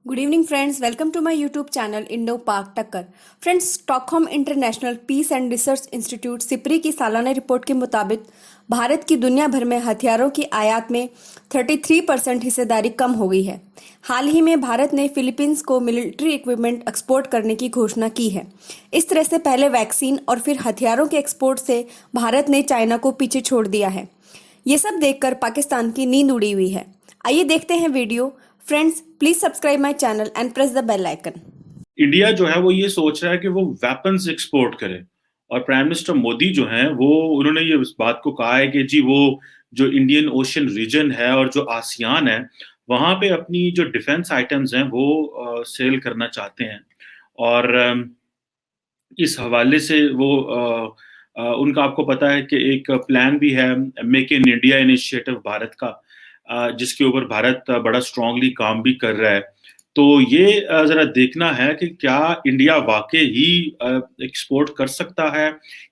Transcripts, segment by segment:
Good evening friends, welcome to my YouTube channel Indo Pak टक्कर। Friends, Stockholm International Peace and Research Institute SIPRI की सालाना report के मुताबिक भारत की दुनिया भर में हथियारों की आयात में 33% हिस्सेदारी कम हो गई है। हाल ही में भारत ने फिलीपींस को मिलिट्री इक्विपमेंट एक्सपोर्ट करने की घोषणा की है। इस तरह से पहले वैक्सीन और फिर हथियारों के एक्सपोर्ट से भारत ने चाइना को पीछे छोड़ दिया है। ये सब देखकर पाकिस्तान की नींद उड़ी हुई है। आइए देखते हैं video. Friends, please subscribe my channel and press the bell icon. India जो है वो ये सोच रहा है कि वो वेपन्स एक्सपोर्ट करे। और प्राइम मिनिस्टर मोदी जो हैं वो उन्होंने ये इस बात को कहा है कि जी वो जो इंडियन ओशन रीजन है और जो आसियान है वहां पे अपनी जो डिफेंस आइटम्स हैं वो सेल करना चाहते हैं। और इस हवाले से वो उनका आपको पता है कि एक प्लान भी है, make in India initiative Bharat का, जिसके ऊपर भारत बड़ा स्ट्रांगली काम भी कर रहा है। तो ये जरा देखना है कि क्या इंडिया वाकई ही एक्सपोर्ट कर सकता है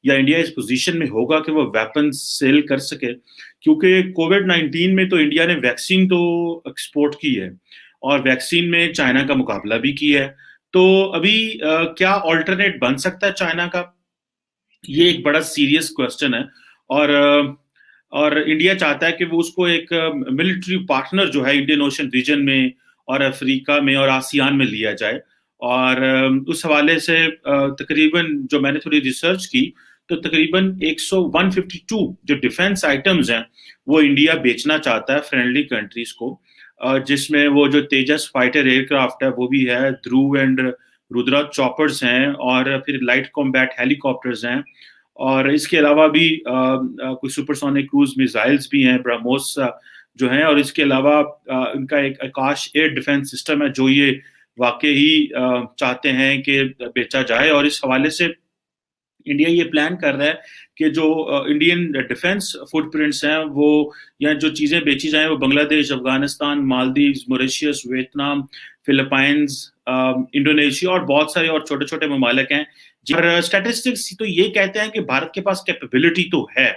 या इंडिया इस पोजीशन में होगा कि वो वेपन सेल कर सके। क्योंकि कोविड-19 में तो इंडिया ने वैक्सीन तो एक्सपोर्ट की है और वैक्सीन में चाइना का मुकाबला भी किया है। तो अभी क्या ऑल्टरनेट बन सकता है चाइना का, ये एक बड़ा सीरियस क्वेश्चन है। और और इंडिया चाहता है कि वो उसको एक मिलिट्री पार्टनर जो है इंडियन ओशन रीजन में और अफ्रीका में और आसियान में लिया जाए। और उस हवाले से तकरीबन जो मैंने थोड़ी रिसर्च की तो तकरीबन 152 जो डिफेंस आइटम्स हैं वो इंडिया बेचना चाहता है फ्रेंडली कंट्रीज को, जिसमें वो जो तेजस फाइटर एयरक्राफ्ट है वो भी है, ध्रुव एंड रुद्रा चॉपर्स हैं, और फिर लाइट कॉम्बैट हेलीकॉप्टर्स हैं, और इसके अलावा भी कुछ सुपरसोनिक क्रूज मिसाइल्स भी हैं, ब्रह्मोस जो हैं, और इसके अलावा इनका एक आकाश एयर डिफेंस सिस्टम है जो ये वाकई ही चाहते हैं कि बेचा जाए। और इस हवाले से इंडिया ये प्लान कर रहा है कि जो इंडियन डिफेंस फुटप्रिंट्स हैं वो या जो चीजें बेची जाएं वो Bangladesh, Afghanistan, Maldives, Mauritius, Vietnam, Philippines, Indonesia और बहुत सारे और छोटे छोटे ममालिक हैं। और स्टैटिस्टिक्स तो ये कहते हैं कि भारत के पास कैपेबिलिटी तो है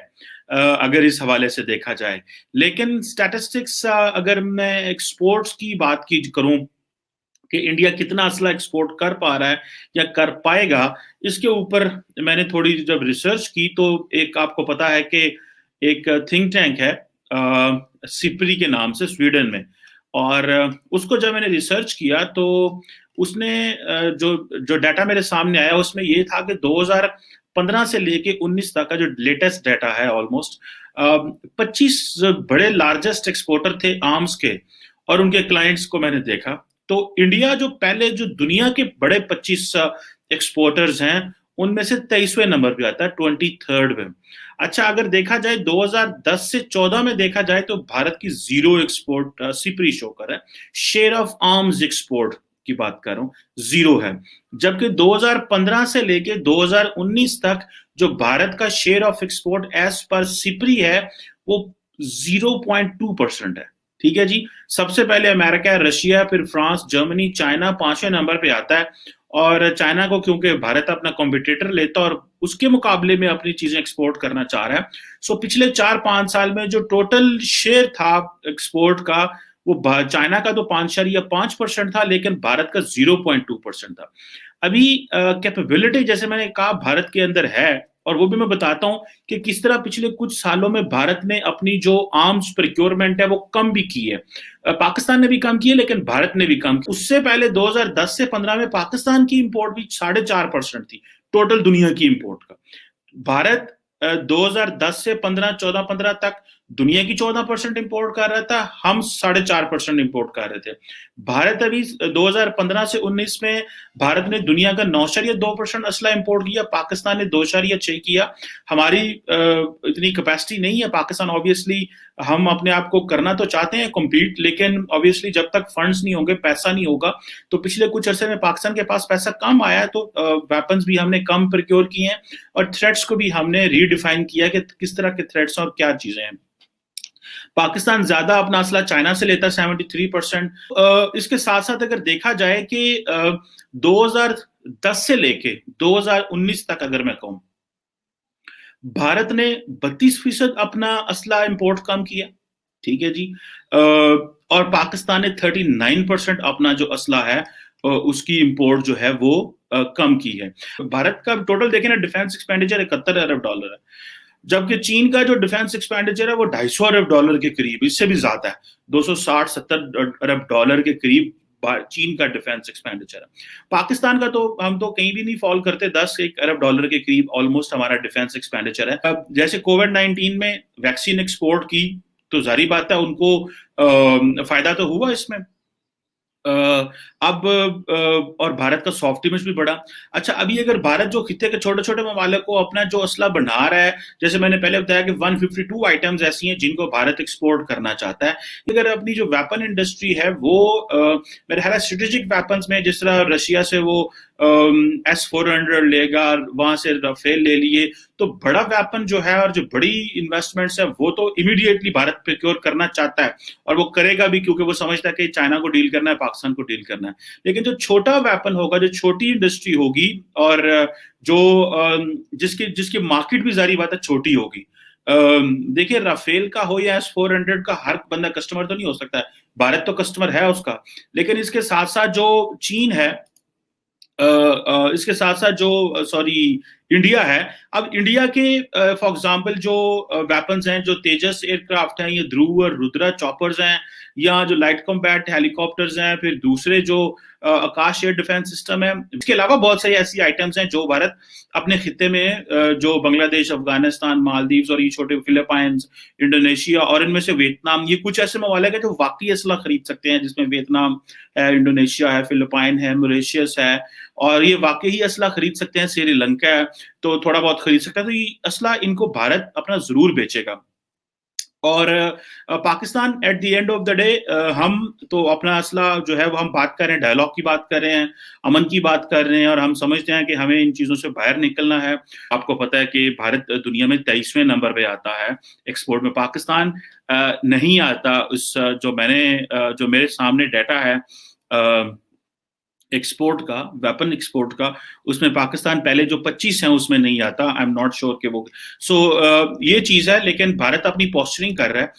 अगर इस हवाले से देखा जाए। लेकिन स्टैटिस्टिक्स अगर मैं एक्सपोर्ट्स की बात की करूं कि इंडिया कितना असला एक्सपोर्ट कर पा रहा है या कर पाएगा, इसके ऊपर मैंने थोड़ी जब रिसर्च की तो एक आपको पता है कि एक थिंक टैंक है सिप्री के नाम से स्वीडन में। और उसको जब मैंने रिसर्च किया तो उसने जो जो डाटा मेरे सामने आया उसमें ये था कि 2015 से लेके 19 तक का जो लेटेस्ट डाटा है, ऑलमोस्ट 25 बड़े लार्जेस्ट एक्सपोर्टर थे आर्म्स के और उनके क्लाइंट्स को मैंने देखा। तो इंडिया जो पहले जो दुनिया के बड़े 25 एक्सपोर्टर्स हैं उनमें से 23वें नंबर पे आता है, 23rd में। अच्छा, अगर देखा जाए 2010 से 14 में देखा जाए तो भारत की जीरो एक्सपोर्ट सिपरी शो कर है, शेयर ऑफ आर्म्स एक्सपोर्ट की बात कर रहा हूं, जीरो है। जबकि 2015 से लेके 2019 तक जो भारत का share of export as per Sipri है वो 0.2% है। ठीक है जी। सबसे पहले अमेरिका है, रशिया, फिर फ्रांस, जर्मनी, चाइना 5वें नंबर पे आता है। और चाइना को क्योंकि भारत अपना कॉम्पिटिटर लेता और उसके मुकाबले में अपनी चीजें एक्सपोर्ट करना चाह रहा है, सो पिछले 4-5 साल में जो टोटल शेयर था एक्सपोर्ट का वो चाइना का तो 5.5% था, लेकिन भारत का 0.2% था। अभी कैपेबिलिटी जैसे मैंने कहा भारत के अंदर है, और वो भी मैं बताता हूं कि किस तरह पिछले कुछ सालों में भारत ने अपनी जो आर्म्स प्रोक्योरमेंट है वो कम भी की है। पाकिस्तान ने भी कम की है लेकिन भारत ने भी कम की। उससे पहले 2010 से 15 में पाकिस्तान की इंपोर्ट भी 4.5% थी टोटल दुनिया की इंपोर्ट का। भारत 2010 से 15 तक दुनिया की 14% इंपोर्ट कर रहा था, हम 4.5% इंपोर्ट कर रहे थे। भारत अभी 2015 से 19 में भारत ने दुनिया का 9.2% असला इंपोर्ट किया, पाकिस्तान ने 2.6 किया। हमारी इतनी कैपेसिटी नहीं है। पाकिस्तान ऑब्वियसली, हम अपने आप को करना तो चाहते हैं कम्पीट, लेकिन ऑब्वियसली जब तक फंड्स नहीं होंगे, पैसा नहीं होगा, तो पिछले कुछ अरसे में पाकिस्तान के पास पैसा कम आया है, तो वेपन्स भी हमने कम प्रोक्योर किए हैं और थ्रेट्स को भी हमने रीडिफाइन किया कि किस तरह के थ्रेट्स और क्या चीजें हैं। पाकिस्तान ज्यादा अपना असला चाइना से लेता है 73%। इसके साथ साथ अगर देखा जाए कि 2010 से लेके 2019 तक अगर मैं कहूं, भारत ने 32% अपना असला इंपोर्ट कम किया। ठीक है जी। और पाकिस्तान ने 39% अपना जो असला है उसकी इंपोर्ट जो है वो कम की है। भारत का टोटल देखें ना, डिफेंस एक्सपेंडिचर 71 अरब डॉलर है, जबकि चीन का जो डिफेंस एक्सपेंडिचर है वो 250 अरब डॉलर के करीब, इससे भी ज्यादा है, 260-70 अरब डॉलर के करीब चीन का डिफेंस एक्सपेंडिचर है। पाकिस्तान का तो हम तो कहीं भी नहीं फॉल करते, 10-1 अरब डॉलर के करीब ऑलमोस्ट हमारा डिफेंस एक्सपेंडिचर है। अब जैसे कोविड-19 में वैक्सीन एक्सपोर्ट की तो जारी बात है उनको फायदा तो हुआ इसमें। अब और भारत का सॉफ्ट इमेज भी बढ़ा। अच्छा, अभी अगर भारत जो खित्ते के छोटे छोटे ममालिक को अपना जो असला बना रहा है, जैसे मैंने पहले बताया कि 152 आइटम्स ऐसी हैं जिनको भारत एक्सपोर्ट करना चाहता है। अगर अपनी जो वेपन इंडस्ट्री है वो मेरे ख्याल स्ट्रेटेजिक वेपन्स में, जिस तरह रशिया से वो S-400 लेगा, वहां से राफेल ले लिए, तो बड़ा वेपन जो है और जो बड़ी इन्वेस्टमेंट्स है वो तो इमीडिएटली भारत प्रोक्योर करना चाहता है, और वो करेगा भी, क्योंकि वो समझता है कि चाइना को डील करना है, पाकिस्तान को डील करना है। लेकिन जो छोटा वेपन होगा, जो छोटी इंडस्ट्री होगी, और जो जिसकी जिसकी मार्केट भी जारी बात है छोटी होगी। देखिए, राफेल का हो या S-400 का, हर बंदा कस्टमर तो नहीं हो सकता है, भारत तो कस्टमर है उसका, लेकिन इसके साथ साथ जो चीन है, इसके साथ साथ जो इंडिया है। अब इंडिया के फॉर एग्जांपल जो वेपन्स हैं, जो तेजस एयरक्राफ्ट हैं, ये ध्रुव और रुद्रा चॉपर्स हैं, या जो लाइट कॉम्बैट हेलीकॉप्टर्स हैं, फिर दूसरे जो आकाश एयर डिफेंस सिस्टम है, इसके अलावा बहुत सारी ऐसी आइटम्स हैं जो भारत अपने खित्ते में जो बांग्लादेश, अफगानिस्तान, मालदीव्स और ये छोटे फिलीपाइंस, इंडोनेशिया और इनमें से वियतनाम, ये कुछ ऐसे ममालिक है जो वाकई असला खरीद सकते हैं, जिसमें वियतनाम है, इंडोनेशिया है, फिलीपाइन है, मॉरिशस है, और ये वाकई ही असला खरीद सकते हैं। श्रीलंका है तो थोड़ा बहुत खरीद सकता है। तो ये असला इनको भारत अपना जरूर बेचेगा। और Pakistan at the end of the day, हम तो अपना असला जो है वो हम बात कर रहे हैं, डायलॉग की बात कर रहे हैं, अमन की बात कर रहे हैं, और हम समझते हैं कि हमें इन चीजों से बाहर निकलना है। आपको पता है कि भारत दुनिया में 23वें नंबर पे आता है एक्सपोर्ट में, पाकिस्तान नहीं आता। उस जो मेरे सामने डाटा है एक्सपोर्ट का, वेपन एक्सपोर्ट का, उसमें पाकिस्तान पहले जो 25 हैं उसमें नहीं आता। आई एम नॉट श्योर कि वो ये चीज है, लेकिन भारत अपनी पोस्चरिंग कर रहा है।